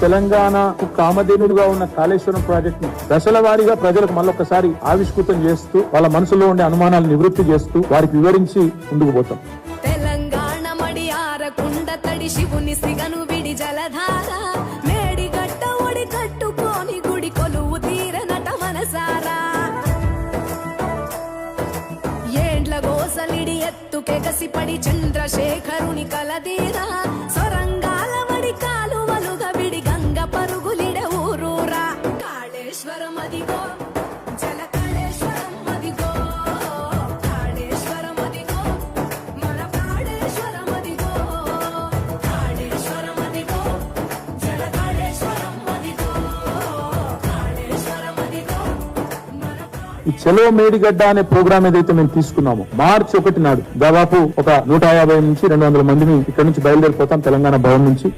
తెలంగాణకు కామధేనుడుగా ఉన్న కాళేశ్వరం ప్రాజెక్ట్ ను దశల వారీగా ప్రజలకు మళ్ళొకసారి ఆవిష్కృతం చేస్తూ వాళ్ళ మనసులో ఉండే అనుమానాలు నివృత్తి చేస్తూ వారికి వివరించి ముందుకు పోతాం. తెలంగాణ మడి ఆరకుండ తడి శివుని సిగను విడి జలధార మేడి గట్ట ఒడి కట్టుకొని గుడి కొలువు తీరనట మనసారా ఏండ్ల గోసలిడి ఎత్తుకెగసి పడి చంద్రశేఖరుని కలదీరా సొరంగాల వడి కాలువలుగా విడి గంగ పరుగులిడ ఊరూరా కాళేశ్వరం అదిగో జల కాళేశ్వరం అదిగో కాళేశ్వరం అదిగో మన కాళేశ్వరం అదిగో కాళేశ్వరం అదిగో జల కాళేశ్వరం అదిగో కాళేశ్వరం అదిగో ఈ చెలో మేడిగడ్డ అనే ప్రోగ్రామ్ ఏదైతే మేము తీసుకున్నామో మార్చి 1 నాడు దాదాపు ఒక 150 నుంచి 200 మందిని ఇక్కడ నుంచి బయలుదేరిపోతాం తెలంగాణ భవన్ నుంచి.